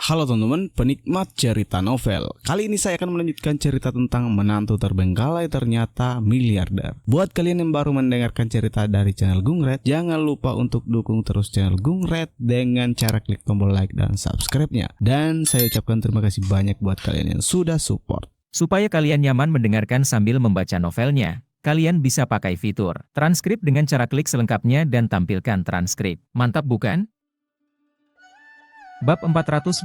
Halo teman-teman, penikmat cerita novel. Kali ini saya akan melanjutkan cerita tentang menantu terbengkalai ternyata miliarder. Buat kalian yang baru mendengarkan cerita dari channel Gungred, jangan lupa untuk dukung terus channel Gungred dengan cara klik tombol like dan subscribe-nya. Dan saya ucapkan terima kasih banyak buat kalian yang sudah support. Supaya kalian nyaman mendengarkan sambil membaca novelnya, kalian bisa pakai fitur transkrip dengan cara klik selengkapnya dan tampilkan transkrip. Mantap bukan? Bab 486.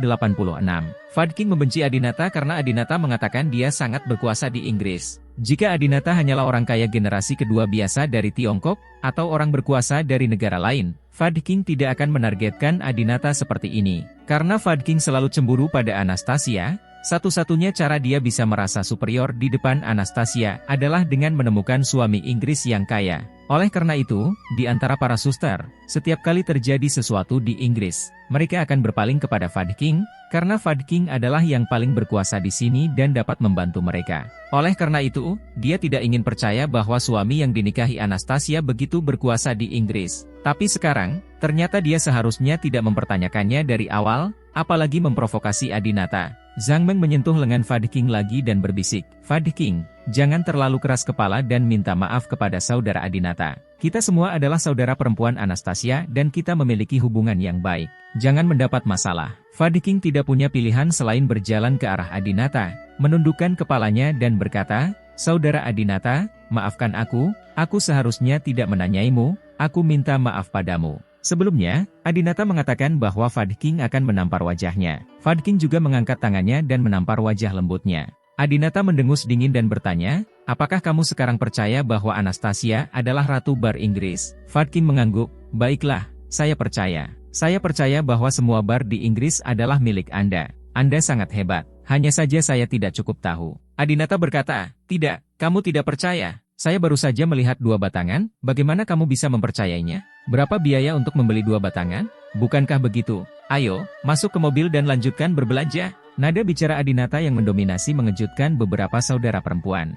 Fadking membenci Adinata karena Adinata mengatakan dia sangat berkuasa di Inggris. Jika Adinata hanyalah orang kaya generasi kedua biasa dari Tiongkok, atau orang berkuasa dari negara lain, Fadking tidak akan menargetkan Adinata seperti ini. Karena Fadking selalu cemburu pada Anastasia, satu-satunya cara dia bisa merasa superior di depan Anastasia adalah dengan menemukan suami Inggris yang kaya. Oleh karena itu, di antara para suster, setiap kali terjadi sesuatu di Inggris, mereka akan berpaling kepada Fadking, karena Fadking adalah yang paling berkuasa di sini dan dapat membantu mereka. Oleh karena itu, dia tidak ingin percaya bahwa suami yang dinikahi Anastasia begitu berkuasa di Inggris. Tapi sekarang, ternyata dia seharusnya tidak mempertanyakannya dari awal, apalagi memprovokasi Adinata. Zhang Meng menyentuh lengan Fadking lagi dan berbisik, "Fadking, jangan terlalu keras kepala dan minta maaf kepada saudara Adinata. Kita semua adalah saudara perempuan Anastasia dan kita memiliki hubungan yang baik. Jangan mendapat masalah." Fadking tidak punya pilihan selain berjalan ke arah Adinata, menundukkan kepalanya dan berkata, "Saudara Adinata, maafkan aku seharusnya tidak menanyaimu, aku minta maaf padamu." Sebelumnya, Adinata mengatakan bahwa Fadking akan menampar wajahnya. Fadking juga mengangkat tangannya dan menampar wajah lembutnya. Adinata mendengus dingin dan bertanya, "Apakah kamu sekarang percaya bahwa Anastasia adalah Ratu Bar Inggris?" Fadking mengangguk, "Baiklah, saya percaya. Saya percaya bahwa semua bar di Inggris adalah milik Anda. Anda sangat hebat. Hanya saja saya tidak cukup tahu." Adinata berkata, "Tidak, kamu tidak percaya. Saya baru saja melihat 2 batangan, bagaimana kamu bisa mempercayainya? Berapa biaya untuk membeli 2 batangan? Bukankah begitu? Ayo, masuk ke mobil dan lanjutkan berbelanja." Nada bicara Adinata yang mendominasi mengejutkan beberapa saudara perempuan.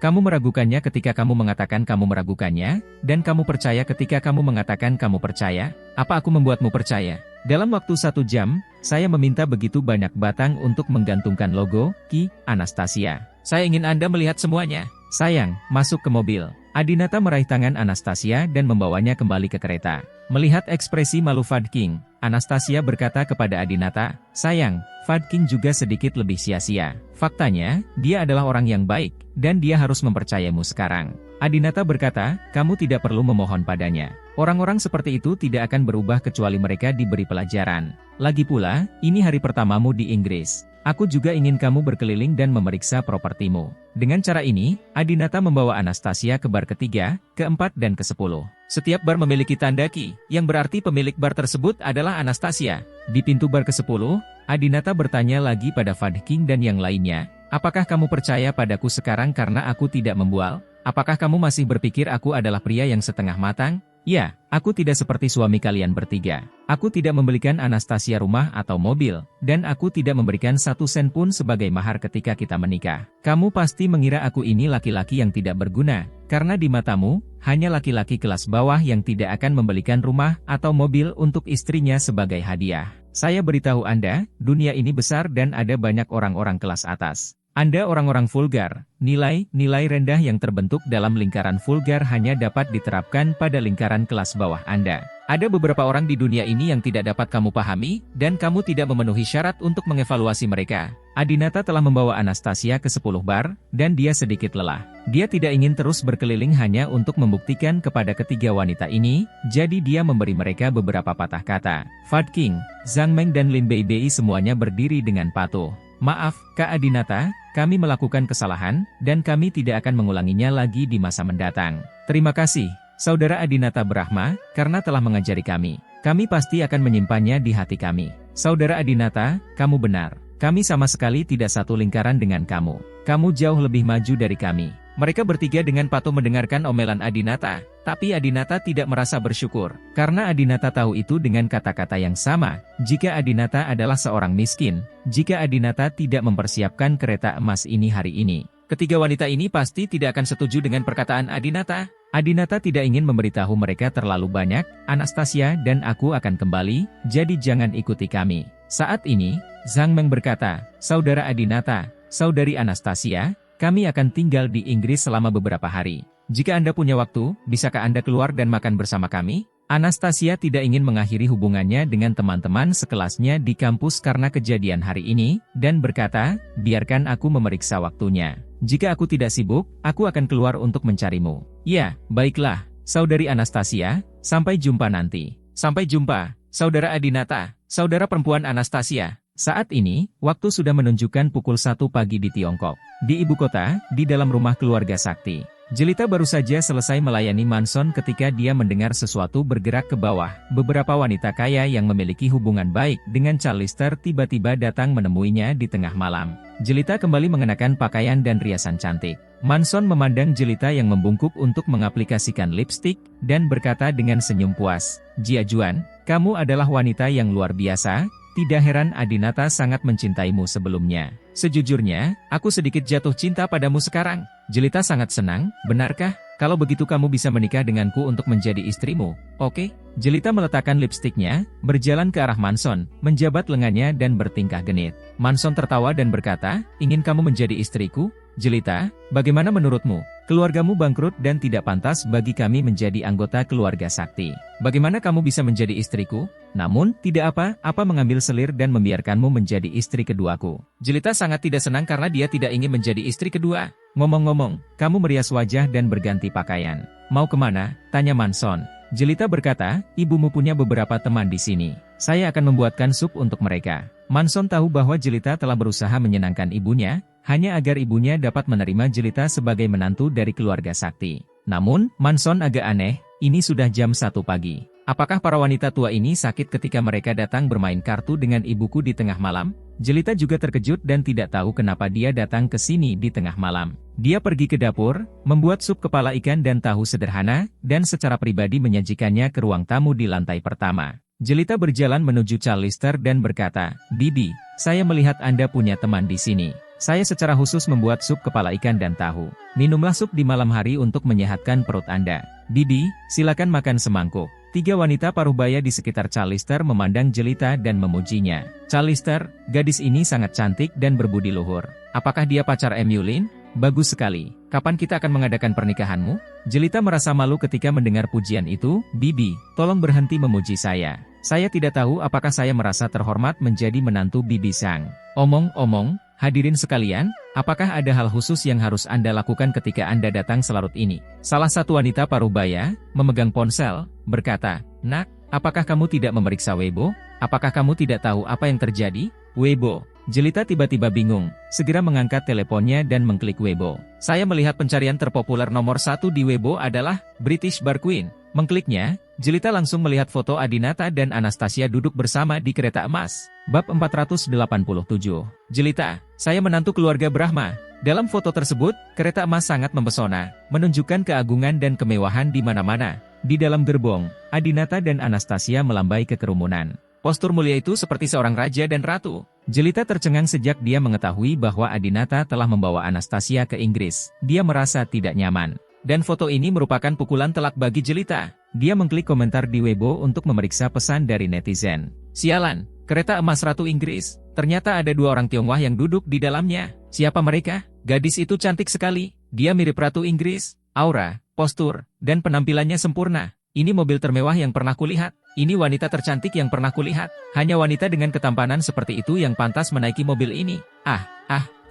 Kamu meragukannya ketika kamu mengatakan kamu meragukannya, dan kamu percaya ketika kamu mengatakan kamu percaya? Apa aku membuatmu percaya? Dalam waktu 1 jam, saya meminta begitu banyak batang untuk menggantungkan logo, Ki, Anastasia. Saya ingin Anda melihat semuanya. Sayang, masuk ke mobil. Adinata meraih tangan Anastasia dan membawanya kembali ke kereta. Melihat ekspresi malu Fadking, Anastasia berkata kepada Adinata, "Sayang, Fadking juga sedikit lebih sia-sia. Faktanya, dia adalah orang yang baik, dan dia harus mempercayamu sekarang." Adinata berkata, "Kamu tidak perlu memohon padanya. Orang-orang seperti itu tidak akan berubah kecuali mereka diberi pelajaran. Lagi pula, ini hari pertamamu di Inggris. Aku juga ingin kamu berkeliling dan memeriksa propertimu." Dengan cara ini, Adinata membawa Anastasia ke bar ketiga, keempat dan ke-10. Setiap bar memiliki tanda Ki, yang berarti pemilik bar tersebut adalah Anastasia. Di pintu bar ke-10, Adinata bertanya lagi pada Fadking dan yang lainnya, "Apakah kamu percaya padaku sekarang karena aku tidak membual? Apakah kamu masih berpikir aku adalah pria yang setengah matang? Ya, aku tidak seperti suami kalian bertiga. Aku tidak membelikan Anastasia rumah atau mobil, dan aku tidak memberikan 1 sen pun sebagai mahar ketika kita menikah. Kamu pasti mengira aku ini laki-laki yang tidak berguna, karena di matamu, hanya laki-laki kelas bawah yang tidak akan membelikan rumah atau mobil untuk istrinya sebagai hadiah. Saya beritahu Anda, dunia ini besar dan ada banyak orang-orang kelas atas. Anda orang-orang vulgar, nilai-nilai rendah yang terbentuk dalam lingkaran vulgar hanya dapat diterapkan pada lingkaran kelas bawah Anda. Ada beberapa orang di dunia ini yang tidak dapat kamu pahami, dan kamu tidak memenuhi syarat untuk mengevaluasi mereka." Adinata telah membawa Anastasia ke 10 bar, dan dia sedikit lelah. Dia tidak ingin terus berkeliling hanya untuk membuktikan kepada ketiga wanita ini, jadi dia memberi mereka beberapa patah kata. Fadking, Zhang Meng dan Lin Beibei semuanya berdiri dengan patuh. "Maaf, Kak Adinata, kami melakukan kesalahan, dan kami tidak akan mengulanginya lagi di masa mendatang. Terima kasih, Saudara Adinata Brahma, karena telah mengajari kami. Kami pasti akan menyimpannya di hati kami." "Saudara Adinata, kamu benar. Kami sama sekali tidak satu lingkaran dengan kamu. Kamu jauh lebih maju dari kami." Mereka bertiga dengan patuh mendengarkan omelan Adinata, tapi Adinata tidak merasa bersyukur, karena Adinata tahu itu dengan kata-kata yang sama, jika Adinata adalah seorang miskin, jika Adinata tidak mempersiapkan kereta emas ini hari ini. Ketiga wanita ini pasti tidak akan setuju dengan perkataan Adinata. Adinata tidak ingin memberitahu mereka terlalu banyak, "Anastasia dan aku akan kembali, jadi jangan ikuti kami." Saat ini, Zhang Meng berkata, "Saudara Adinata, Saudari Anastasia, kami akan tinggal di Inggris selama beberapa hari. Jika Anda punya waktu, bisakah Anda keluar dan makan bersama kami?" Anastasia tidak ingin mengakhiri hubungannya dengan teman-teman sekelasnya di kampus karena kejadian hari ini, dan berkata, "Biarkan aku memeriksa waktunya. Jika aku tidak sibuk, aku akan keluar untuk mencarimu." "Ya, baiklah, Saudari Anastasia, sampai jumpa nanti." "Sampai jumpa, Saudara Adinata, Saudara perempuan Anastasia." Saat ini, waktu sudah menunjukkan pukul 1 pagi di Tiongkok. Di ibu kota, di dalam rumah keluarga Sakti. Jelita baru saja selesai melayani Manson ketika dia mendengar sesuatu bergerak ke bawah. Beberapa wanita kaya yang memiliki hubungan baik dengan Charlister tiba-tiba datang menemuinya di tengah malam. Jelita kembali mengenakan pakaian dan riasan cantik. Manson memandang Jelita yang membungkuk untuk mengaplikasikan lipstik, dan berkata dengan senyum puas, "Jia Juan, kamu adalah wanita yang luar biasa. Tidak heran Adinata sangat mencintaimu sebelumnya. Sejujurnya, aku sedikit jatuh cinta padamu sekarang." Jelita sangat senang, "Benarkah? Kalau begitu kamu bisa menikah denganku untuk menjadi istrimu, oke?" Jelita meletakkan lipstiknya, berjalan ke arah Manson, menjabat lengannya dan bertingkah genit. Manson tertawa dan berkata, "Ingin kamu menjadi istriku? Jelita, bagaimana menurutmu? Keluargamu bangkrut dan tidak pantas bagi kami menjadi anggota keluarga Sakti. Bagaimana kamu bisa menjadi istriku? Namun, tidak apa-apa mengambil selir dan membiarkanmu menjadi istri keduaku." Jelita sangat tidak senang karena dia tidak ingin menjadi istri kedua. "Ngomong-ngomong, kamu merias wajah dan berganti pakaian. Mau kemana?" tanya Manson. Jelita berkata, "Ibumu punya beberapa teman di sini. Saya akan membuatkan sup untuk mereka." Manson tahu bahwa Jelita telah berusaha menyenangkan ibunya, hanya agar ibunya dapat menerima Jelita sebagai menantu dari keluarga Sakti. Namun, Manson agak aneh, ini sudah jam 1 pagi. Apakah para wanita tua ini sakit ketika mereka datang bermain kartu dengan ibuku di tengah malam? Jelita juga terkejut dan tidak tahu kenapa dia datang ke sini di tengah malam. Dia pergi ke dapur, membuat sup kepala ikan dan tahu sederhana, dan secara pribadi menyajikannya ke ruang tamu di lantai pertama. Jelita berjalan menuju Charlister dan berkata, "Bibi, saya melihat Anda punya teman di sini. Saya secara khusus membuat sup kepala ikan dan tahu. Minumlah sup di malam hari untuk menyehatkan perut Anda. Bibi, silakan makan semangkuk." 3 wanita parubaya di sekitar Charlister memandang Jelita dan memujinya. "Charlister, gadis ini sangat cantik dan berbudi luhur. Apakah dia pacar Emulin? Bagus sekali. Kapan kita akan mengadakan pernikahanmu?" Jelita merasa malu ketika mendengar pujian itu. "Bibi, tolong berhenti memuji saya. Saya tidak tahu apakah saya merasa terhormat menjadi menantu Bibi Sang." Omong-omong, hadirin sekalian, apakah ada hal khusus yang harus Anda lakukan ketika Anda datang selarut ini? Salah satu wanita parubaya, memegang ponsel, berkata, "Nak, apakah kamu tidak memeriksa Weibo? Apakah kamu tidak tahu apa yang terjadi?" Weibo. Jelita tiba-tiba bingung, segera mengangkat teleponnya dan mengklik Weibo. "Saya melihat pencarian terpopuler nomor 1 di Weibo adalah British Bar Queen." Mengkliknya, Jelita langsung melihat foto Adinata dan Anastasia duduk bersama di kereta emas. Bab 487. Jelita, saya menantu keluarga Brahma. Dalam foto tersebut, kereta emas sangat mempesona, menunjukkan keagungan dan kemewahan di mana-mana. Di dalam gerbong, Adinata dan Anastasia melambai ke kerumunan. Postur mulia itu seperti seorang raja dan ratu. Jelita tercengang sejak dia mengetahui bahwa Adinata telah membawa Anastasia ke Inggris. Dia merasa tidak nyaman. Dan foto ini merupakan pukulan telak bagi Jelita. Dia mengklik komentar di Weibo untuk memeriksa pesan dari netizen. "Sialan, kereta emas Ratu Inggris. Ternyata ada 2 orang Tionghoa yang duduk di dalamnya. Siapa mereka? Gadis itu cantik sekali. Dia mirip Ratu Inggris. Aura, postur, dan penampilannya sempurna. Ini mobil termewah yang pernah kulihat. Ini wanita tercantik yang pernah kulihat. Hanya wanita dengan ketampanan seperti itu yang pantas menaiki mobil ini.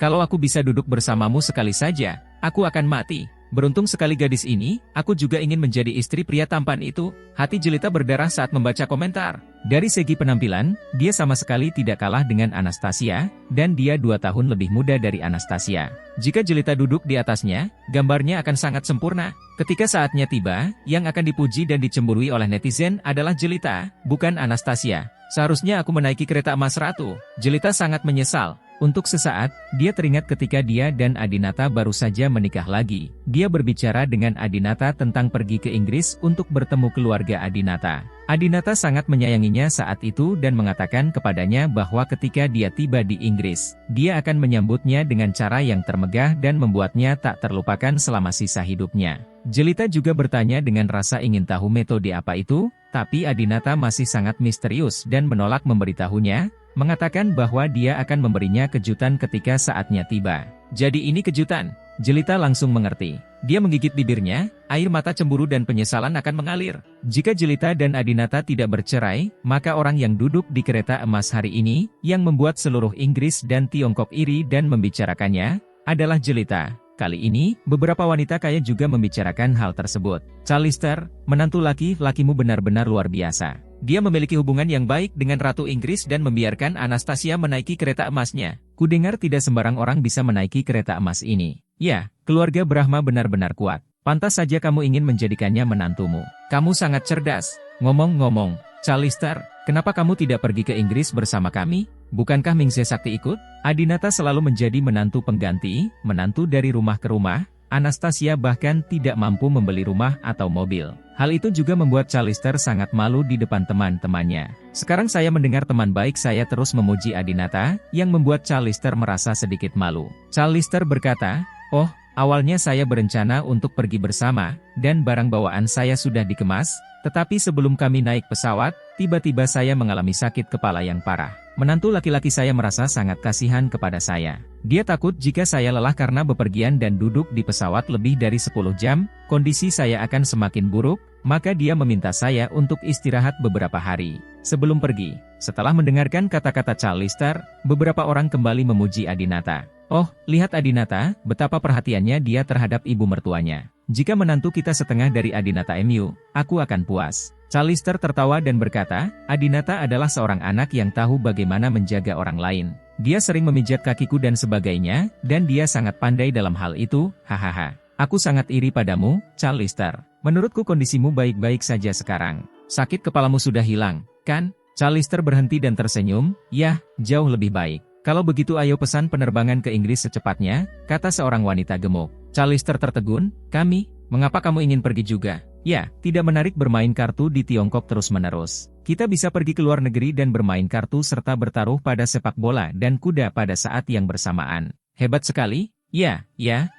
Kalau aku bisa duduk bersamamu sekali saja, aku akan mati. Beruntung sekali gadis ini, aku juga ingin menjadi istri pria tampan itu." Hati Jelita berdarah saat membaca komentar. Dari segi penampilan, dia sama sekali tidak kalah dengan Anastasia, dan dia 2 tahun lebih muda dari Anastasia. Jika Jelita duduk di atasnya, gambarnya akan sangat sempurna. Ketika saatnya tiba, yang akan dipuji dan dicemburui oleh netizen adalah Jelita, bukan Anastasia. "Seharusnya aku menaiki kereta emas Ratu." Jelita sangat menyesal. Untuk sesaat, dia teringat ketika dia dan Adinata baru saja menikah lagi. Dia berbicara dengan Adinata tentang pergi ke Inggris untuk bertemu keluarga Adinata. Adinata sangat menyayanginya saat itu dan mengatakan kepadanya bahwa ketika dia tiba di Inggris, dia akan menyambutnya dengan cara yang termegah dan membuatnya tak terlupakan selama sisa hidupnya. Jelita juga bertanya dengan rasa ingin tahu metode apa itu, tapi Adinata masih sangat misterius dan menolak memberitahunya. mengatakan bahwa dia akan memberinya kejutan ketika saatnya tiba. Jadi ini kejutan. Jelita langsung mengerti. Dia menggigit bibirnya, air mata cemburu dan penyesalan akan mengalir. Jika Jelita dan Adinata tidak bercerai, maka orang yang duduk di kereta emas hari ini, yang membuat seluruh Inggris dan Tiongkok iri dan membicarakannya, adalah Jelita. Kali ini, beberapa wanita kaya juga membicarakan hal tersebut. Charlister, menantu laki-lakimu benar-benar luar biasa. Dia memiliki hubungan yang baik dengan Ratu Inggris dan membiarkan Anastasia menaiki kereta emasnya. Kudengar tidak sembarang orang bisa menaiki kereta emas ini. Ya, keluarga Brahma benar-benar kuat. Pantas saja kamu ingin menjadikannya menantumu. Kamu sangat cerdas. Ngomong-ngomong, Charlister, kenapa kamu tidak pergi ke Inggris bersama kami? Bukankah Mingse Sakti ikut? Adinata selalu menjadi menantu pengganti, menantu dari rumah ke rumah. Anastasia bahkan tidak mampu membeli rumah atau mobil. Hal itu juga membuat Charlister sangat malu di depan teman-temannya. Sekarang saya mendengar teman baik saya terus memuji Adinata, yang membuat Charlister merasa sedikit malu. Charlister berkata, "Oh, awalnya saya berencana untuk pergi bersama, dan barang bawaan saya sudah dikemas, tetapi sebelum kami naik pesawat, tiba-tiba saya mengalami sakit kepala yang parah. Menantu laki-laki saya merasa sangat kasihan kepada saya. Dia takut jika saya lelah karena bepergian dan duduk di pesawat lebih dari 10 jam, kondisi saya akan semakin buruk, maka dia meminta saya untuk istirahat beberapa hari sebelum pergi." Setelah mendengarkan kata-kata Charlister, beberapa orang kembali memuji Adinata. "Oh, lihat Adinata, betapa perhatiannya dia terhadap ibu mertuanya. Jika menantu kita setengah dari Adinata MU, aku akan puas." Charlister tertawa dan berkata, "Adinata adalah seorang anak yang tahu bagaimana menjaga orang lain. Dia sering memijat kakiku dan sebagainya, dan dia sangat pandai dalam hal itu, hahaha. Aku sangat iri padamu, Charlister. Menurutku kondisimu baik-baik saja sekarang. Sakit kepalamu sudah hilang, kan?" Charlister berhenti dan tersenyum, "Yah, jauh lebih baik. Kalau begitu ayo pesan penerbangan ke Inggris secepatnya," kata seorang wanita gemuk. Charlister tertegun, "Kami? Mengapa kamu ingin pergi juga?" "Ya, tidak menarik bermain kartu di Tiongkok terus-menerus. Kita bisa pergi ke luar negeri dan bermain kartu serta bertaruh pada sepak bola dan kuda pada saat yang bersamaan. Hebat sekali." "Ya,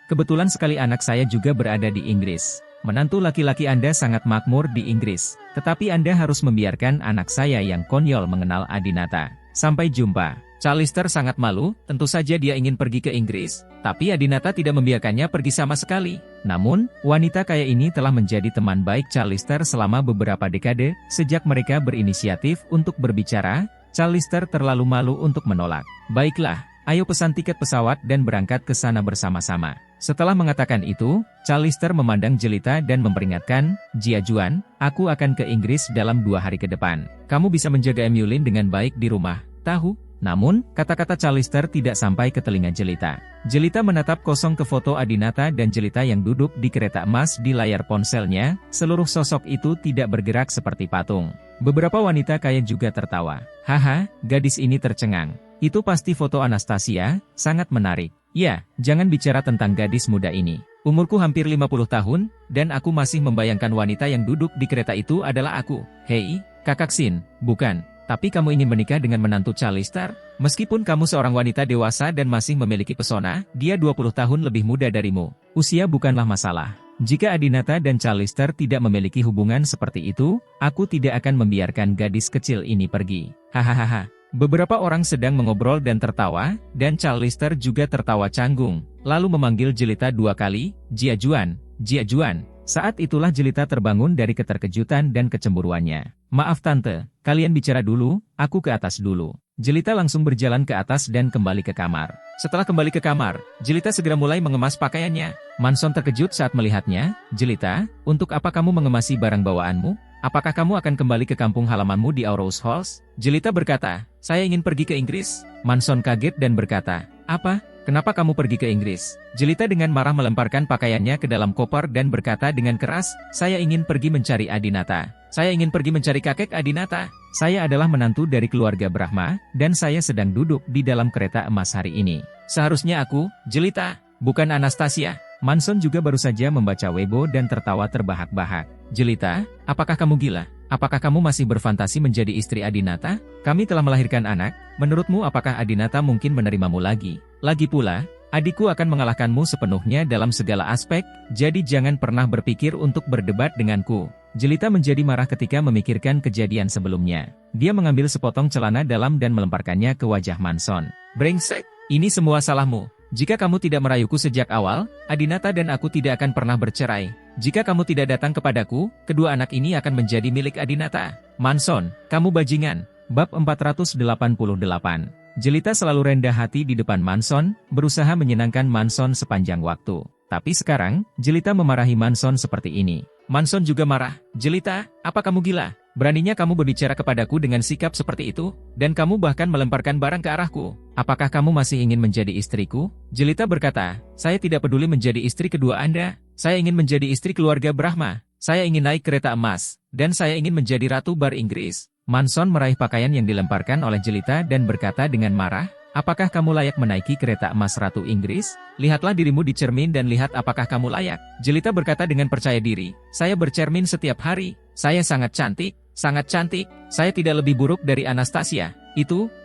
kebetulan sekali anak saya juga berada di Inggris. Menantu laki-laki Anda sangat makmur di Inggris, tetapi Anda harus membiarkan anak saya yang konyol mengenal Adinata. Sampai jumpa." Charlister sangat malu, tentu saja dia ingin pergi ke Inggris, tapi Adinata tidak membiarkannya pergi sama sekali. Namun, wanita kaya ini telah menjadi teman baik Charlister selama beberapa dekade, sejak mereka berinisiatif untuk berbicara. Charlister terlalu malu untuk menolak. "Baiklah, ayo pesan tiket pesawat dan berangkat ke sana bersama-sama." Setelah mengatakan itu, Charlister memandang Jelita dan memperingatkan, "Jia Juan, aku akan ke Inggris dalam 2 hari ke depan. Kamu bisa menjaga Emulin dengan baik di rumah, tahu?" Namun, kata-kata Charlister tidak sampai ke telinga Jelita. Jelita menatap kosong ke foto Adinata dan Jelita yang duduk di kereta emas di layar ponselnya, seluruh sosok itu tidak bergerak seperti patung. Beberapa wanita kaya juga tertawa. "Haha, gadis ini tercengang. Itu pasti foto Anastasia, sangat menarik. Ya, jangan bicara tentang gadis muda ini. Umurku hampir 50 tahun, dan aku masih membayangkan wanita yang duduk di kereta itu adalah aku. Hei, Kakak Sin, bukan. Tapi kamu ingin menikah dengan menantu Charlister? Meskipun kamu seorang wanita dewasa dan masih memiliki pesona, dia 20 tahun lebih muda darimu. Usia bukanlah masalah. Jika Adinata dan Charlister tidak memiliki hubungan seperti itu, aku tidak akan membiarkan gadis kecil ini pergi." Hahaha. Beberapa orang sedang mengobrol dan tertawa, dan Charlister juga tertawa canggung, lalu memanggil Jelita 2 kali, "Jia Juan, Jia Juan." Saat itulah Jelita terbangun dari keterkejutan dan kecemburuannya. "Maaf tante, kalian bicara dulu, aku ke atas dulu." Jelita langsung berjalan ke atas dan kembali ke kamar. Setelah kembali ke kamar, Jelita segera mulai mengemas pakaiannya. Manson terkejut saat melihatnya. "Jelita, untuk apa kamu mengemasi barang bawaanmu? Apakah kamu akan kembali ke kampung halamanmu di Aurous Halls?" Jelita berkata, "Saya ingin pergi ke Inggris." Manson kaget dan berkata, "Apa? Kenapa kamu pergi ke Inggris?" Jelita dengan marah melemparkan pakaiannya ke dalam koper dan berkata dengan keras, "Saya ingin pergi mencari Adinata. Saya ingin pergi mencari kakek Adinata. Saya adalah menantu dari keluarga Brahma, dan saya sedang duduk di dalam kereta emas hari ini. Seharusnya aku, Jelita, bukan Anastasia." Manson juga baru saja membaca Weibo dan tertawa terbahak-bahak. "Jelita, apakah kamu gila? Apakah kamu masih berfantasi menjadi istri Adinata? Kami telah melahirkan anak, menurutmu apakah Adinata mungkin menerimamu lagi? Lagi pula, adikku akan mengalahkanmu sepenuhnya dalam segala aspek, jadi jangan pernah berpikir untuk berdebat denganku." Jelita menjadi marah ketika memikirkan kejadian sebelumnya. Dia mengambil sepotong celana dalam dan melemparkannya ke wajah Manson. "Brengsek, ini semua salahmu. Jika kamu tidak merayuku sejak awal, Adinata dan aku tidak akan pernah bercerai. Jika kamu tidak datang kepadaku, kedua anak ini akan menjadi milik Adinata." "Manson, kamu bajingan." Bab 488. Jelita selalu rendah hati di depan Manson, berusaha menyenangkan Manson sepanjang waktu. Tapi sekarang, Jelita memarahi Manson seperti ini. Manson juga marah. "Jelita, apa kamu gila? Beraninya kamu berbicara kepadaku dengan sikap seperti itu? Dan kamu bahkan melemparkan barang ke arahku. Apakah kamu masih ingin menjadi istriku?" Jelita berkata, "Saya tidak peduli menjadi istri kedua Anda. Saya ingin menjadi istri keluarga Brahma. Saya ingin naik kereta emas. Dan saya ingin menjadi ratu bar Inggris." Manson meraih pakaian yang dilemparkan oleh Jelita dan berkata dengan marah, "Apakah kamu layak menaiki kereta emas Ratu Inggris? Lihatlah dirimu di cermin dan lihat apakah kamu layak." Jelita berkata dengan percaya diri, "Saya bercermin setiap hari. Saya sangat cantik, sangat cantik. Saya tidak lebih buruk dari Anastasia.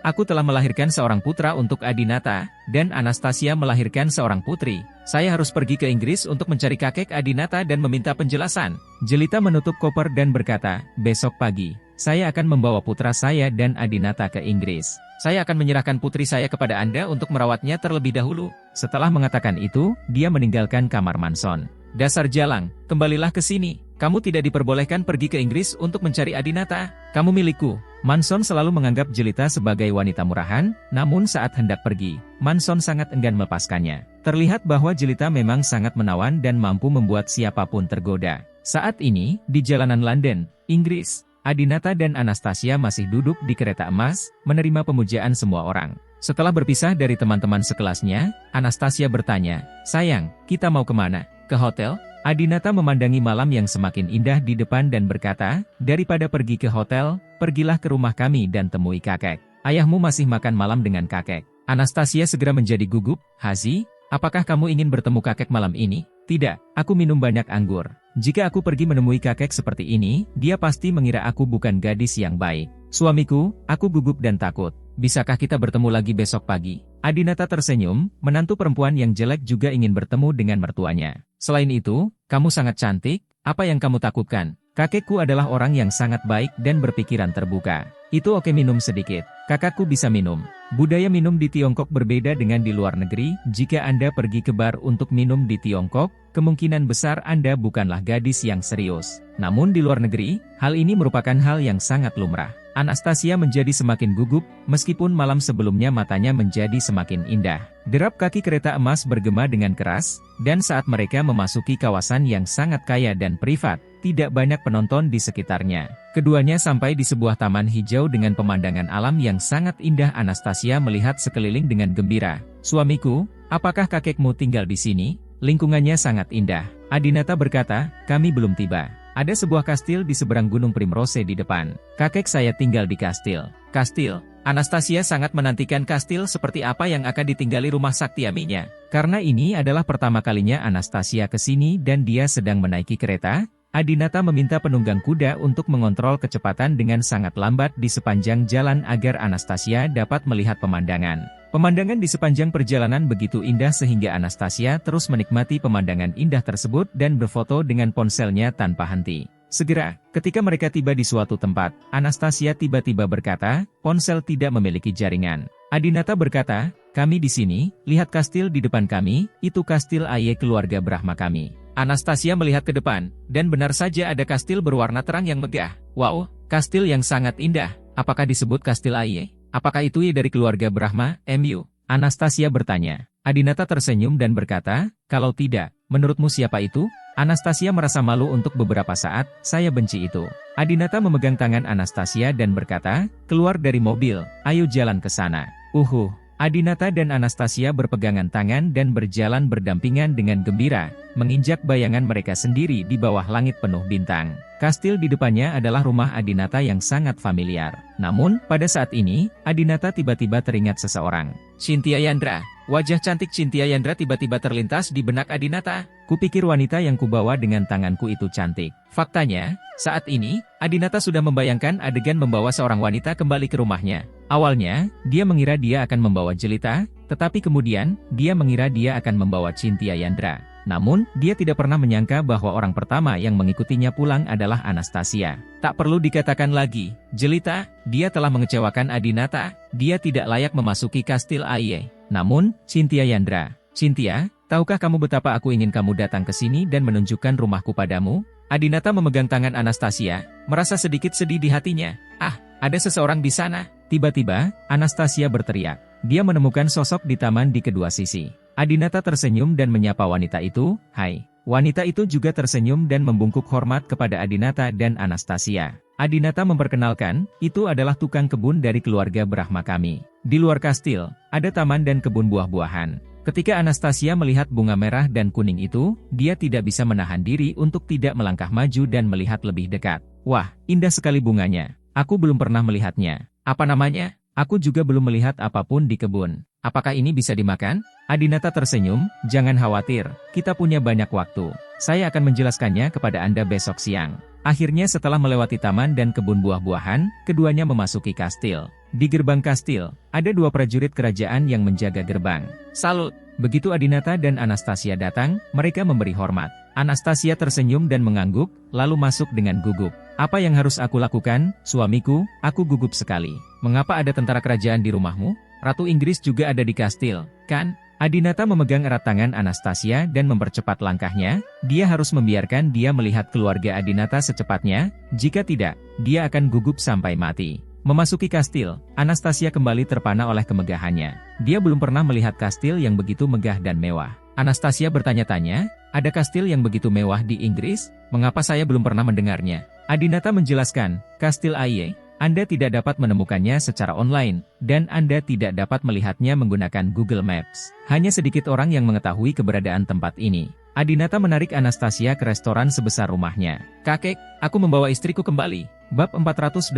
Aku telah melahirkan seorang putra untuk Adinata, dan Anastasia melahirkan seorang putri. Saya harus pergi ke Inggris untuk mencari kakek Adinata dan meminta penjelasan." Jelita menutup koper dan berkata, "Besok pagi, saya akan membawa putra saya dan Adinata ke Inggris. Saya akan menyerahkan putri saya kepada Anda untuk merawatnya terlebih dahulu." Setelah mengatakan itu, dia meninggalkan kamar Manson. "Dasar jalang, kembalilah ke sini. Kamu tidak diperbolehkan pergi ke Inggris untuk mencari Adinata. Kamu milikku." Manson selalu menganggap Jelita sebagai wanita murahan, namun saat hendak pergi, Manson sangat enggan melepaskannya. Terlihat bahwa Jelita memang sangat menawan dan mampu membuat siapapun tergoda. Saat ini, di jalanan London, Inggris, Adinata dan Anastasia masih duduk di kereta emas, menerima pemujaan semua orang. Setelah berpisah dari teman-teman sekelasnya, Anastasia bertanya, "Sayang, kita mau kemana? Ke hotel?" Adinata memandangi malam yang semakin indah di depan dan berkata, "Daripada pergi ke hotel, pergilah ke rumah kami dan temui kakek. Ayahmu masih makan malam dengan kakek." Anastasia segera menjadi gugup. "Hazi, apakah kamu ingin bertemu kakek malam ini?" "Tidak, aku minum banyak anggur. Jika aku pergi menemui kakek seperti ini, dia pasti mengira aku bukan gadis yang baik. Suamiku, aku gugup dan takut. Bisakah kita bertemu lagi besok pagi?" Adinata tersenyum, menantu perempuan yang jelek juga ingin bertemu dengan mertuanya. "Selain itu, kamu sangat cantik, apa yang kamu takutkan? Kakekku adalah orang yang sangat baik dan berpikiran terbuka." "Itu oke, minum sedikit. Kakakku bisa minum." Budaya minum di Tiongkok berbeda dengan di luar negeri. Jika Anda pergi ke bar untuk minum di Tiongkok, kemungkinan besar Anda bukanlah gadis yang serius. Namun di luar negeri, hal ini merupakan hal yang sangat lumrah. Anastasia menjadi semakin gugup, meskipun malam sebelumnya matanya menjadi semakin indah. Derap kaki kereta emas bergema dengan keras, dan saat mereka memasuki kawasan yang sangat kaya dan privat, tidak banyak penonton di sekitarnya. Keduanya sampai di sebuah taman hijau dengan pemandangan alam yang sangat indah. Anastasia melihat sekeliling dengan gembira. "Suamiku, apakah kakekmu tinggal di sini? Lingkungannya sangat indah." Adinata berkata, "Kami belum tiba. Ada sebuah kastil di seberang Gunung Primrose di depan. Kakek saya tinggal di kastil." "Kastil?" Anastasia sangat menantikan kastil seperti apa yang akan ditinggali rumah sakti aminya. Karena ini adalah pertama kalinya Anastasia ke sini dan dia sedang menaiki kereta, Adinata meminta penunggang kuda untuk mengontrol kecepatan dengan sangat lambat di sepanjang jalan agar Anastasia dapat melihat pemandangan. Pemandangan di sepanjang perjalanan begitu indah sehingga Anastasia terus menikmati pemandangan indah tersebut dan berfoto dengan ponselnya tanpa henti. Segera, ketika mereka tiba di suatu tempat, Anastasia tiba-tiba berkata, "Ponsel tidak memiliki jaringan." Adinata berkata, "Kami di sini, lihat kastil di depan kami, itu kastil Aye keluarga Brahma kami." Anastasia melihat ke depan, dan benar saja ada kastil berwarna terang yang megah. "Wow, kastil yang sangat indah. Apakah disebut kastil Aye? Apakah itu dari keluarga Brahma, MU?" Anastasia bertanya. Adinata tersenyum dan berkata, "Kalau tidak, menurutmu siapa itu?" Anastasia merasa malu untuk beberapa saat. "Saya benci itu." Adinata memegang tangan Anastasia dan berkata, "Keluar dari mobil, ayo jalan ke sana." Adinata dan Anastasia berpegangan tangan dan berjalan berdampingan dengan gembira, menginjak bayangan mereka sendiri di bawah langit penuh bintang. Kastil di depannya adalah rumah Adinata yang sangat familiar. Namun, pada saat ini, Adinata tiba-tiba teringat seseorang. Cynthia Yandra. Wajah cantik Cynthia Yandra tiba-tiba terlintas di benak Adinata. "Kupikir wanita yang kubawa dengan tanganku itu cantik." Faktanya, saat ini, Adinata sudah membayangkan adegan membawa seorang wanita kembali ke rumahnya. Awalnya, dia mengira dia akan membawa Jelita, tetapi kemudian, dia mengira dia akan membawa Cynthia Yandra. Namun, dia tidak pernah menyangka bahwa orang pertama yang mengikutinya pulang adalah Anastasia. Tak perlu dikatakan lagi, jelita, dia telah mengecewakan Adinata, dia tidak layak memasuki kastil Aie. Namun, Cynthia Yandra, Cynthia, tahukah kamu betapa aku ingin kamu datang ke sini dan menunjukkan rumahku padamu? Adinata memegang tangan Anastasia, merasa sedikit sedih di hatinya. Ah, ada seseorang di sana. Tiba-tiba, Anastasia berteriak. Dia menemukan sosok di taman di kedua sisi. Adinata tersenyum dan menyapa wanita itu, "Hai." Wanita itu juga tersenyum dan membungkuk hormat kepada Adinata dan Anastasia. Adinata memperkenalkan, itu adalah tukang kebun dari keluarga Brahma kami. Di luar kastil, ada taman dan kebun buah-buahan. Ketika Anastasia melihat bunga merah dan kuning itu, dia tidak bisa menahan diri untuk tidak melangkah maju dan melihat lebih dekat. Wah, indah sekali bunganya. Aku belum pernah melihatnya. Apa namanya? Aku juga belum melihat apapun di kebun. Apakah ini bisa dimakan? Adinata tersenyum, jangan khawatir, kita punya banyak waktu. Saya akan menjelaskannya kepada Anda besok siang. Akhirnya setelah melewati taman dan kebun buah-buahan, keduanya memasuki kastil. Di gerbang kastil, ada dua prajurit kerajaan yang menjaga gerbang. Salut! Begitu Adinata dan Anastasia datang, mereka memberi hormat. Anastasia tersenyum dan mengangguk, lalu masuk dengan gugup. Apa yang harus aku lakukan, suamiku? Aku gugup sekali. Mengapa ada tentara kerajaan di rumahmu? Ratu Inggris juga ada di kastil, kan? Adinata memegang erat tangan Anastasia dan mempercepat langkahnya. Dia harus membiarkan dia melihat keluarga Adinata secepatnya, jika tidak, dia akan gugup sampai mati. Memasuki kastil, Anastasia kembali terpana oleh kemegahannya. Dia belum pernah melihat kastil yang begitu megah dan mewah. Anastasia bertanya-tanya, ada kastil yang begitu mewah di Inggris? Mengapa saya belum pernah mendengarnya? Adinata menjelaskan, kastil Aie, Anda tidak dapat menemukannya secara online, dan Anda tidak dapat melihatnya menggunakan Google Maps. Hanya sedikit orang yang mengetahui keberadaan tempat ini. Adinata menarik Anastasia ke restoran sebesar rumahnya. Kakek, aku membawa istriku kembali. Bab 489.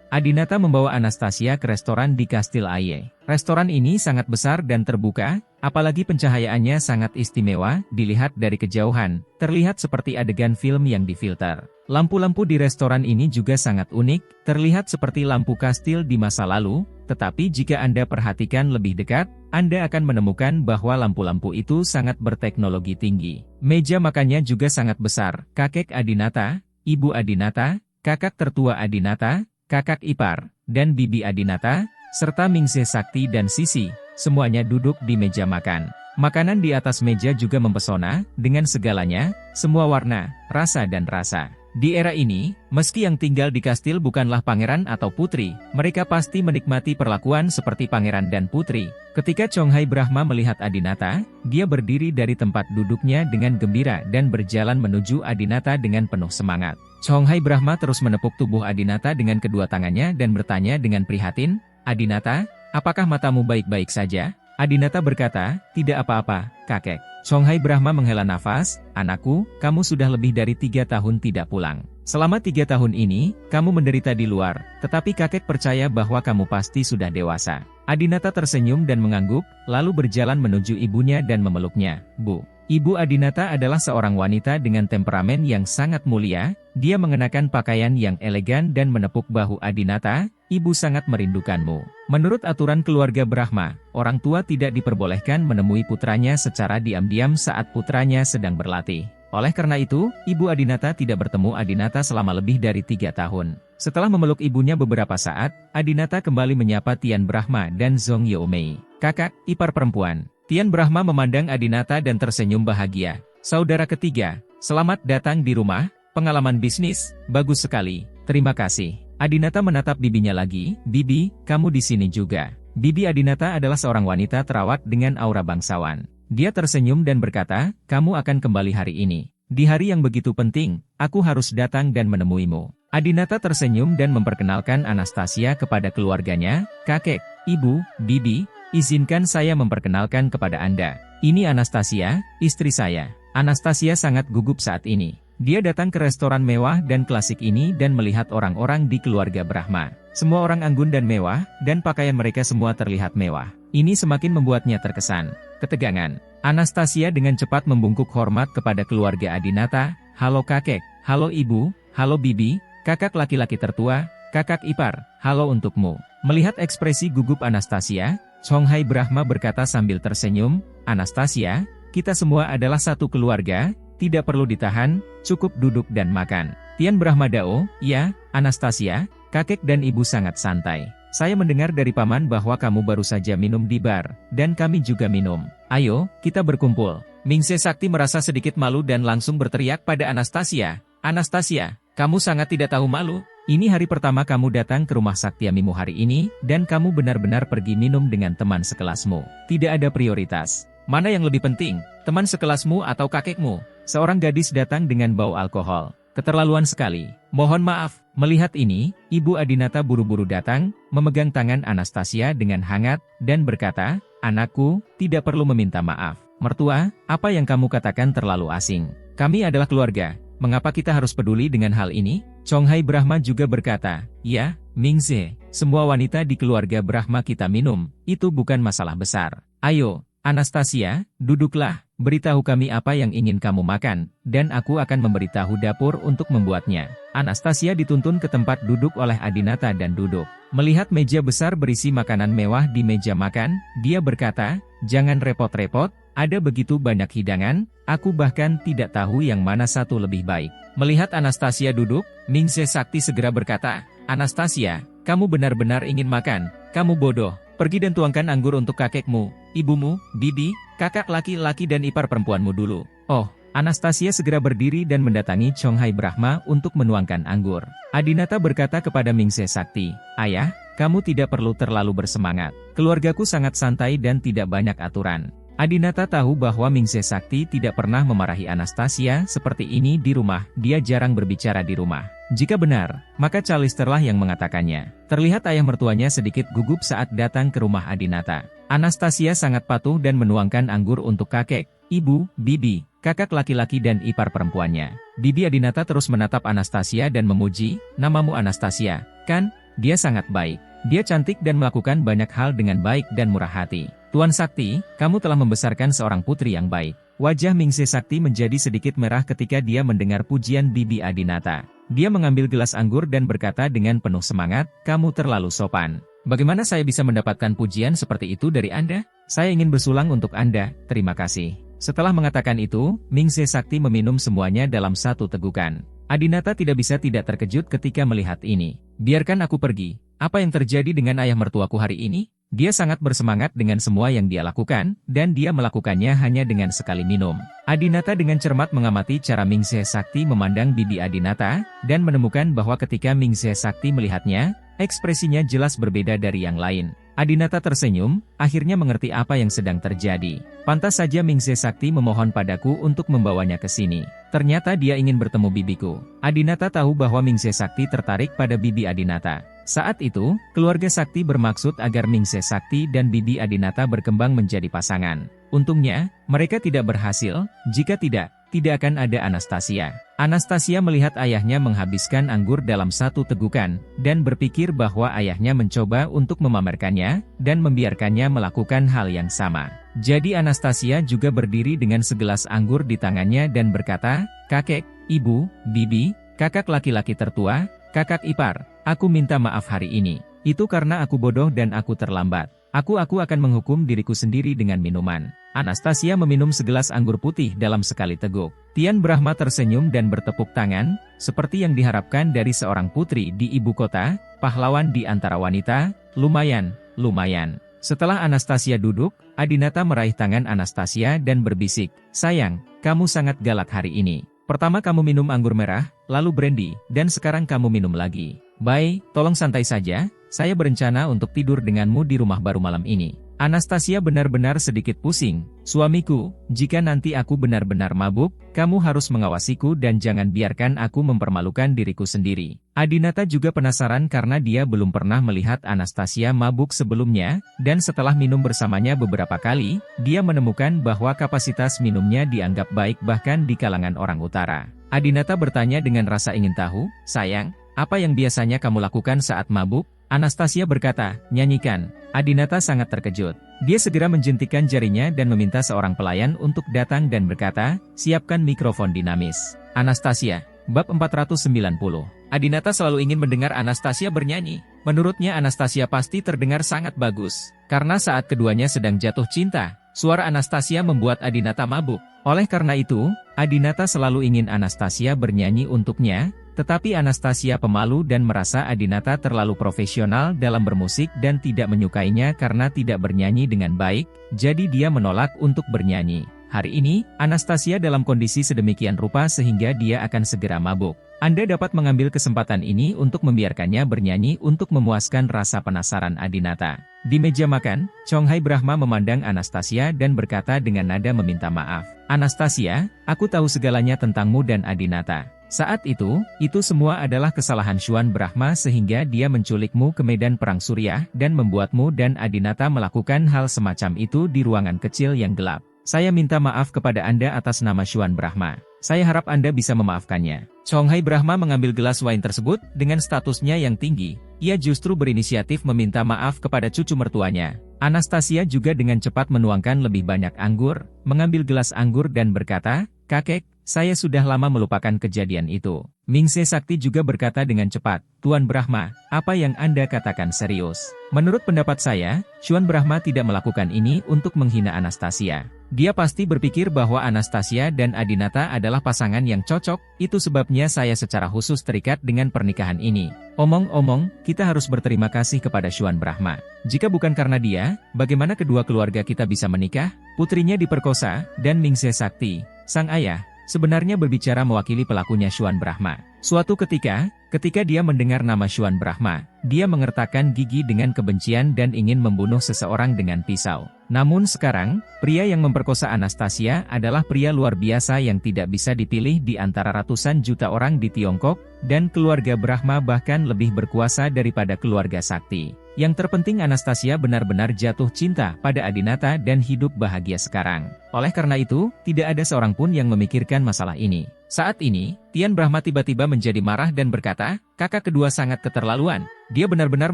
Adinata membawa Anastasia ke restoran di Kastil Aie. Restoran ini sangat besar dan terbuka, apalagi pencahayaannya sangat istimewa, dilihat dari kejauhan, terlihat seperti adegan film yang difilter. Lampu-lampu di restoran ini juga sangat unik, terlihat seperti lampu kastil di masa lalu, tetapi jika Anda perhatikan lebih dekat, Anda akan menemukan bahwa lampu-lampu itu sangat berteknologi tinggi. Meja makannya juga sangat besar. Kakek Adinata, Ibu Adinata, kakak tertua Adinata, kakak ipar, dan bibi Adinata, serta Mingse Sakti dan Sisi, semuanya duduk di meja makan. Makanan di atas meja juga mempesona, dengan segalanya, semua warna, rasa dan rasa. Di era ini, meski yang tinggal di kastil bukanlah pangeran atau putri, mereka pasti menikmati perlakuan seperti pangeran dan putri. Ketika Chonghai Brahma melihat Adinata, dia berdiri dari tempat duduknya dengan gembira dan berjalan menuju Adinata dengan penuh semangat. Chonghai Brahma terus menepuk tubuh Adinata dengan kedua tangannya dan bertanya dengan prihatin, Adinata, apakah matamu baik-baik saja? Adinata berkata, tidak apa-apa, kakek. Chonghai Brahma menghela nafas, anakku, kamu sudah lebih dari 3 tahun tidak pulang. Selama 3 tahun ini, kamu menderita di luar, tetapi kakek percaya bahwa kamu pasti sudah dewasa. Adinata tersenyum dan mengangguk, lalu berjalan menuju ibunya dan memeluknya. Bu, Ibu Adinata adalah seorang wanita dengan temperamen yang sangat mulia, dia mengenakan pakaian yang elegan dan menepuk bahu Adinata, ibu sangat merindukanmu. Menurut aturan keluarga Brahma, orang tua tidak diperbolehkan menemui putranya secara diam-diam saat putranya sedang berlatih. Oleh karena itu, Ibu Adinata tidak bertemu Adinata selama lebih dari 3 tahun. Setelah memeluk ibunya beberapa saat, Adinata kembali menyapa Tian Brahma dan Zhong Yaomei. Kakak, ipar perempuan. Tian Brahma memandang Adinata dan tersenyum bahagia. Saudara ketiga, selamat datang di rumah, pengalaman bisnis, bagus sekali, terima kasih. Adinata menatap bibinya lagi, Bibi, kamu di sini juga. Bibi Adinata adalah seorang wanita terawat dengan aura bangsawan. Dia tersenyum dan berkata, kamu akan kembali hari ini. Di hari yang begitu penting, aku harus datang dan menemuimu. Adinata tersenyum dan memperkenalkan Anastasia kepada keluarganya, kakek, ibu, bibi, izinkan saya memperkenalkan kepada Anda. Ini Anastasia, istri saya. Anastasia sangat gugup saat ini. Dia datang ke restoran mewah dan klasik ini dan melihat orang-orang di keluarga Brahma. Semua orang anggun dan mewah, dan pakaian mereka semua terlihat mewah. Ini semakin membuatnya terkesan. Ketegangan. Anastasia dengan cepat membungkuk hormat kepada keluarga Adinata. Halo kakek, halo ibu, halo bibi, kakak laki-laki tertua, kakak ipar, halo untukmu. Melihat ekspresi gugup Anastasia, Chonghai Brahma berkata sambil tersenyum, Anastasia, kita semua adalah satu keluarga, tidak perlu ditahan, cukup duduk dan makan. Tian Brahmadao, ya, Anastasia, kakek dan ibu sangat santai. Saya mendengar dari paman bahwa kamu baru saja minum di bar, dan kami juga minum. Ayo, kita berkumpul. Mingse Sakti merasa sedikit malu dan langsung berteriak pada Anastasia. Anastasia, kamu sangat tidak tahu malu. Ini hari pertama kamu datang ke rumah Saktiamimu hari ini, dan kamu benar-benar pergi minum dengan teman sekelasmu. Tidak ada prioritas. Mana yang lebih penting, teman sekelasmu atau kakekmu? Seorang gadis datang dengan bau alkohol. Keterlaluan sekali. Mohon maaf. Melihat ini, Ibu Adinata buru-buru datang, memegang tangan Anastasia dengan hangat, dan berkata, "Anakku, tidak perlu meminta maaf. Mertua, apa yang kamu katakan terlalu asing. Kami adalah keluarga. Mengapa kita harus peduli dengan hal ini?" Chonghai Brahma juga berkata, "Ya, Mingze, semua wanita di keluarga Brahma kita minum, itu bukan masalah besar. Ayo, Anastasia, duduklah, beritahu kami apa yang ingin kamu makan, dan aku akan memberitahu dapur untuk membuatnya." Anastasia dituntun ke tempat duduk oleh Adinata dan duduk. Melihat meja besar berisi makanan mewah di meja makan, dia berkata, "Jangan repot-repot, ada begitu banyak hidangan, aku bahkan tidak tahu yang mana satu lebih baik." Melihat Anastasia duduk, Mingse Sakti segera berkata, "Anastasia, kamu benar-benar ingin makan, kamu bodoh. Pergi dan tuangkan anggur untuk kakekmu, ibumu, bibi, kakak laki-laki dan ipar perempuanmu dulu." Oh, Anastasia segera berdiri dan mendatangi Chonghai Brahma untuk menuangkan anggur. Adinata berkata kepada Mingse Sakti, "Ayah, kamu tidak perlu terlalu bersemangat. Keluargaku sangat santai dan tidak banyak aturan." Adinata tahu bahwa Mingse Sakti tidak pernah memarahi Anastasia seperti ini di rumah, dia jarang berbicara di rumah. Jika benar, maka Chalisterlah yang mengatakannya. Terlihat ayah mertuanya sedikit gugup saat datang ke rumah Adinata. Anastasia sangat patuh dan menuangkan anggur untuk kakek, ibu, bibi, kakak laki-laki dan ipar perempuannya. Bibi Adinata terus menatap Anastasia dan memuji, "Namamu Anastasia, kan? Dia sangat baik. Dia cantik dan melakukan banyak hal dengan baik dan murah hati. Tuan Sakti, kamu telah membesarkan seorang putri yang baik." Wajah Mingse Sakti menjadi sedikit merah ketika dia mendengar pujian Bibi Adinata. Dia mengambil gelas anggur dan berkata dengan penuh semangat, "Kamu terlalu sopan. Bagaimana saya bisa mendapatkan pujian seperti itu dari Anda? Saya ingin bersulang untuk Anda, terima kasih." Setelah mengatakan itu, Mingse Sakti meminum semuanya dalam satu tegukan. Adinata tidak bisa tidak terkejut ketika melihat ini. "Biarkan aku pergi. Apa yang terjadi dengan ayah mertuaku hari ini?" Dia sangat bersemangat dengan semua yang dia lakukan, dan dia melakukannya hanya dengan sekali minum. Adinata dengan cermat mengamati cara Mingse Sakti memandang Bibi Adinata, dan menemukan bahwa ketika Mingse Sakti melihatnya, ekspresinya jelas berbeda dari yang lain. Adinata tersenyum, akhirnya mengerti apa yang sedang terjadi. Pantas saja Mingse Sakti memohon padaku untuk membawanya ke sini. Ternyata dia ingin bertemu bibiku. Adinata tahu bahwa Mingse Sakti tertarik pada Bibi Adinata. Saat itu, keluarga Sakti bermaksud agar Mingse Sakti dan Bibi Adinata berkembang menjadi pasangan. Untungnya, mereka tidak berhasil, jika tidak akan ada Anastasia. Anastasia melihat ayahnya menghabiskan anggur dalam satu tegukan, dan berpikir bahwa ayahnya mencoba untuk memamerkannya, dan membiarkannya melakukan hal yang sama. Jadi Anastasia juga berdiri dengan segelas anggur di tangannya dan berkata, "Kakek, ibu, bibi, kakak laki-laki tertua, kakak ipar, aku minta maaf hari ini. Itu karena aku bodoh dan aku terlambat. Aku akan menghukum diriku sendiri dengan minuman." Anastasia meminum segelas anggur putih dalam sekali teguk. Tian Brahma tersenyum dan bertepuk tangan, seperti yang diharapkan dari seorang putri di ibu kota, pahlawan di antara wanita, lumayan. Setelah Anastasia duduk, Adinata meraih tangan Anastasia dan berbisik, "Sayang, kamu sangat galak hari ini. Pertama kamu minum anggur merah, lalu brandy, dan sekarang kamu minum lagi. Bye, tolong santai saja, saya berencana untuk tidur denganmu di rumah baru malam ini." Anastasia benar-benar sedikit pusing. "Suamiku, jika nanti aku benar-benar mabuk, kamu harus mengawasiku dan jangan biarkan aku mempermalukan diriku sendiri." Adinata juga penasaran karena dia belum pernah melihat Anastasia mabuk sebelumnya, dan setelah minum bersamanya beberapa kali, dia menemukan bahwa kapasitas minumnya dianggap baik bahkan di kalangan orang utara. Adinata bertanya dengan rasa ingin tahu, "Sayang, apa yang biasanya kamu lakukan saat mabuk?" Anastasia berkata, "Nyanyikan." Adinata sangat terkejut. Dia segera menjentikan jarinya dan meminta seorang pelayan untuk datang dan berkata, "Siapkan mikrofon dinamis." Anastasia, bab 490. Adinata selalu ingin mendengar Anastasia bernyanyi. Menurutnya Anastasia pasti terdengar sangat bagus. Karena saat keduanya sedang jatuh cinta, Suara Anastasia membuat Adinata mabuk. Oleh karena itu, Adinata selalu ingin Anastasia bernyanyi untuknya, tetapi Anastasia pemalu dan merasa Adinata terlalu profesional dalam bermusik dan tidak menyukainya karena tidak bernyanyi dengan baik, jadi dia menolak untuk bernyanyi. Hari ini, Anastasia dalam kondisi sedemikian rupa sehingga dia akan segera mabuk. Anda dapat mengambil kesempatan ini untuk membiarkannya bernyanyi untuk memuaskan rasa penasaran Adinata. Di meja makan, Chonghai Brahma memandang Anastasia dan berkata dengan nada meminta maaf. Anastasia, aku tahu segalanya tentangmu dan Adinata. Saat itu semua adalah kesalahan Chuan Brahma sehingga dia menculikmu ke medan perang Surya dan membuatmu dan Adinata melakukan hal semacam itu di ruangan kecil yang gelap. Saya minta maaf kepada Anda atas nama Chuan Brahma. Saya harap Anda bisa memaafkannya. Chonghai Brahma mengambil gelas wine tersebut, dengan statusnya yang tinggi, ia justru berinisiatif meminta maaf kepada cucu mertuanya. Anastasia juga dengan cepat menuangkan lebih banyak anggur, mengambil gelas anggur dan berkata, "Kakek, saya sudah lama melupakan kejadian itu." Mingse Sakti juga berkata dengan cepat, "Tuan Brahma, apa yang Anda katakan serius?" Menurut pendapat saya, Chuan Brahma tidak melakukan ini untuk menghina Anastasia. Dia pasti berpikir bahwa Anastasia dan Adinata adalah pasangan yang cocok, itu sebabnya saya secara khusus terikat dengan pernikahan ini. Omong-omong, kita harus berterima kasih kepada Chuan Brahma. Jika bukan karena dia, bagaimana kedua keluarga kita bisa menikah? Putrinya diperkosa, dan Mingse Sakti, sang ayah, sebenarnya berbicara mewakili pelakunya Chuan Brahma. Suatu ketika dia mendengar nama Chuan Brahma, dia mengertakkan gigi dengan kebencian dan ingin membunuh seseorang dengan pisau. Namun sekarang, pria yang memperkosa Anastasia adalah pria luar biasa yang tidak bisa dipilih di antara ratusan juta orang di Tiongkok, dan keluarga Brahma bahkan lebih berkuasa daripada keluarga Sakti. Yang terpenting Anastasia benar-benar jatuh cinta pada Adinata dan hidup bahagia sekarang. Oleh karena itu, tidak ada seorang pun yang memikirkan masalah ini. Saat ini, Tian Brahma tiba-tiba menjadi marah dan berkata, kakak kedua sangat keterlaluan. Dia benar-benar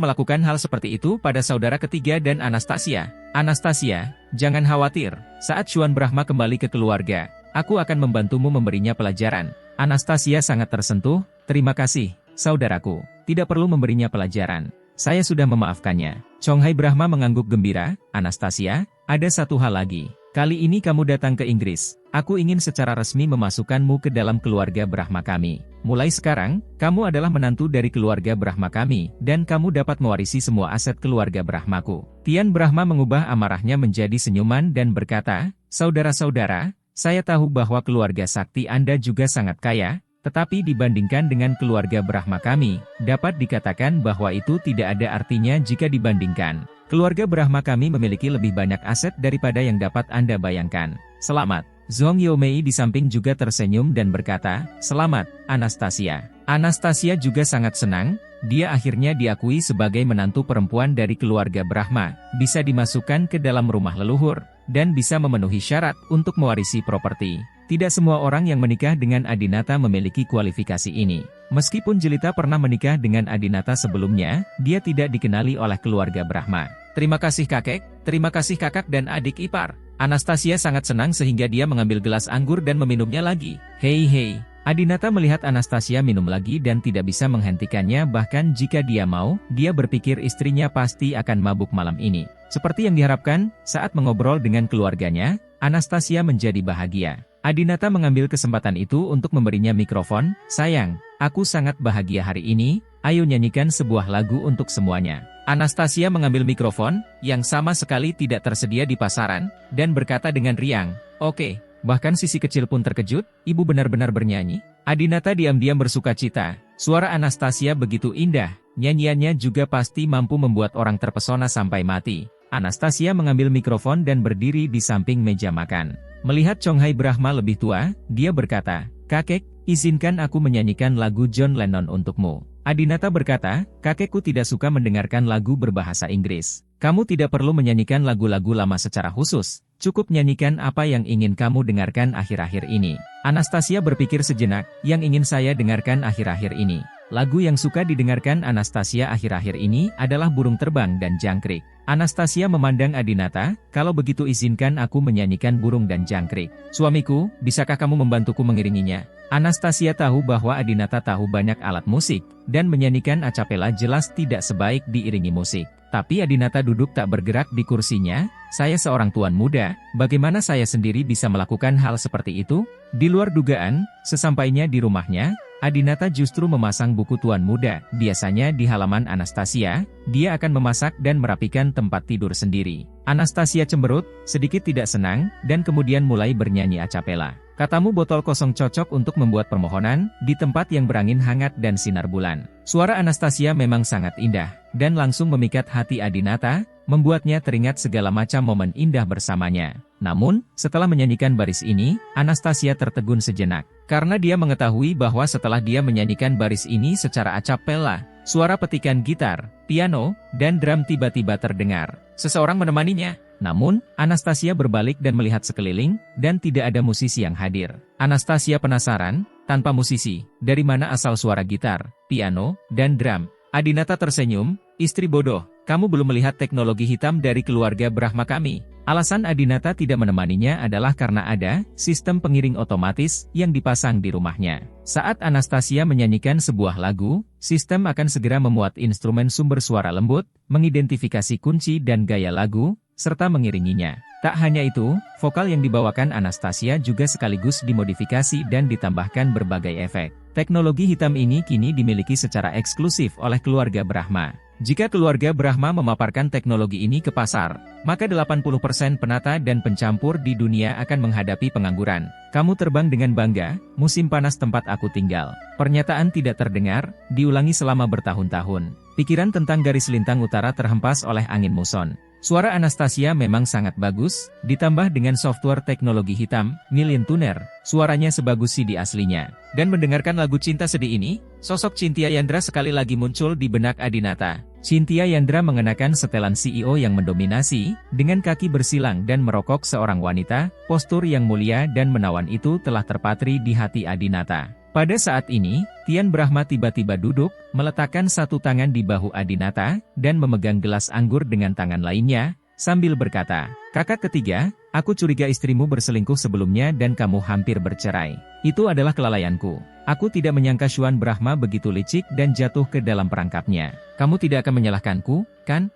melakukan hal seperti itu pada saudara ketiga dan Anastasia. Anastasia, jangan khawatir. Saat Chuan Brahma kembali ke keluarga, aku akan membantumu memberinya pelajaran. Anastasia sangat tersentuh, terima kasih, saudaraku. Tidak perlu memberinya pelajaran. Saya sudah memaafkannya. Chonghai Brahma mengangguk gembira. Anastasia, ada satu hal lagi. Kali ini kamu datang ke Inggris. Aku ingin secara resmi memasukkanmu ke dalam keluarga Brahma kami. Mulai sekarang, kamu adalah menantu dari keluarga Brahma kami, dan kamu dapat mewarisi semua aset keluarga Brahmaku. Tian Brahma mengubah amarahnya menjadi senyuman dan berkata, saudara-saudara, saya tahu bahwa keluarga Sakti Anda juga sangat kaya, tetapi dibandingkan dengan keluarga Brahma kami, dapat dikatakan bahwa itu tidak ada artinya jika dibandingkan. Keluarga Brahma kami memiliki lebih banyak aset daripada yang dapat Anda bayangkan. Selamat. Zhong Yomei di samping juga tersenyum dan berkata, selamat, Anastasia. Anastasia juga sangat senang, dia akhirnya diakui sebagai menantu perempuan dari keluarga Brahma, bisa dimasukkan ke dalam rumah leluhur, dan bisa memenuhi syarat untuk mewarisi properti. Tidak semua orang yang menikah dengan Adinata memiliki kualifikasi ini. Meskipun Jelita pernah menikah dengan Adinata sebelumnya, dia tidak dikenali oleh keluarga Brahma. Terima kasih kakek, terima kasih kakak dan adik ipar. Anastasia sangat senang sehingga dia mengambil gelas anggur dan meminumnya lagi. Hei. Adinata melihat Anastasia minum lagi dan tidak bisa menghentikannya, bahkan jika dia mau, dia berpikir istrinya pasti akan mabuk malam ini. Seperti yang diharapkan, saat mengobrol dengan keluarganya, Anastasia menjadi bahagia. Adinata mengambil kesempatan itu untuk memberinya mikrofon, sayang, aku sangat bahagia hari ini, ayo nyanyikan sebuah lagu untuk semuanya. Anastasia mengambil mikrofon, yang sama sekali tidak tersedia di pasaran, dan berkata dengan riang, oke, bahkan sisi kecil pun terkejut, ibu benar-benar bernyanyi. Adinata diam-diam bersuka cita, suara Anastasia begitu indah, nyanyiannya juga pasti mampu membuat orang terpesona sampai mati. Anastasia mengambil mikrofon dan berdiri di samping meja makan. Melihat Chonghai Brahma lebih tua, dia berkata, kakek, izinkan aku menyanyikan lagu John Lennon untukmu. Adinata berkata, kakekku tidak suka mendengarkan lagu berbahasa Inggris. Kamu tidak perlu menyanyikan lagu-lagu lama secara khusus, cukup nyanyikan apa yang ingin kamu dengarkan akhir-akhir ini. Anastasia berpikir sejenak, yang ingin saya dengarkan akhir-akhir ini. Lagu yang suka didengarkan Anastasia akhir-akhir ini adalah Burung Terbang dan Jangkrik. Anastasia memandang Adinata, kalau begitu izinkan aku menyanyikan Burung dan Jangkrik. Suamiku, bisakah kamu membantuku mengiringinya? Anastasia tahu bahwa Adinata tahu banyak alat musik, dan menyanyikan acapella jelas tidak sebaik diiringi musik. Tapi Adinata duduk tak bergerak di kursinya, saya seorang tuan muda, bagaimana saya sendiri bisa melakukan hal seperti itu? Di luar dugaan, sesampainya di rumahnya, Adinata justru memasang buku tuan muda. Biasanya di halaman Anastasia, dia akan memasak dan merapikan tempat tidur sendiri. Anastasia cemberut, sedikit tidak senang, dan kemudian mulai bernyanyi a cappella. Katamu botol kosong cocok untuk membuat permohonan, di tempat yang berangin hangat dan sinar bulan. Suara Anastasia memang sangat indah, dan langsung memikat hati Adinata, membuatnya teringat segala macam momen indah bersamanya. Namun, setelah menyanyikan baris ini, Anastasia tertegun sejenak. Karena dia mengetahui bahwa setelah dia menyanyikan baris ini secara a cappella, suara petikan gitar, piano, dan drum tiba-tiba terdengar. Seseorang menemaninya. Namun, Anastasia berbalik dan melihat sekeliling, dan tidak ada musisi yang hadir. Anastasia penasaran, tanpa musisi, dari mana asal suara gitar, piano, dan drum? Adinata tersenyum, istri bodoh, kamu belum melihat teknologi hitam dari keluarga Brahma kami. Alasan Adinata tidak menemaninya adalah karena ada sistem pengiring otomatis yang dipasang di rumahnya. Saat Anastasia menyanyikan sebuah lagu, sistem akan segera memuat instrumen sumber suara lembut, mengidentifikasi kunci dan gaya lagu, serta mengiringinya. Tak hanya itu, vokal yang dibawakan Anastasia juga sekaligus dimodifikasi dan ditambahkan berbagai efek. Teknologi hitam ini kini dimiliki secara eksklusif oleh keluarga Brahma. Jika keluarga Brahma memaparkan teknologi ini ke pasar, maka 80% penata dan pencampur di dunia akan menghadapi pengangguran. Kamu terbang dengan bangga, musim panas tempat aku tinggal. Pernyataan tidak terdengar, diulangi selama bertahun-tahun. Pikiran tentang garis lintang utara terhempas oleh angin muson. Suara Anastasia memang sangat bagus, ditambah dengan software teknologi hitam, Million Tuner, suaranya sebagus CD aslinya. Dan mendengarkan lagu cinta sedih ini, sosok Cynthia Yandra sekali lagi muncul di benak Adinata. Cynthia Yandra mengenakan setelan CEO yang mendominasi, dengan kaki bersilang dan merokok seorang wanita, postur yang mulia dan menawan itu telah terpatri di hati Adinata. Pada saat ini, Tian Brahma tiba-tiba duduk, meletakkan satu tangan di bahu Adinata, dan memegang gelas anggur dengan tangan lainnya, sambil berkata, "Kakak ketiga, aku curiga istrimu berselingkuh sebelumnya dan kamu hampir bercerai. Itu adalah kelalaianku. Aku tidak menyangka Xuan Brahma begitu licik dan jatuh ke dalam perangkapnya. Kamu tidak akan menyalahkanku, kan?"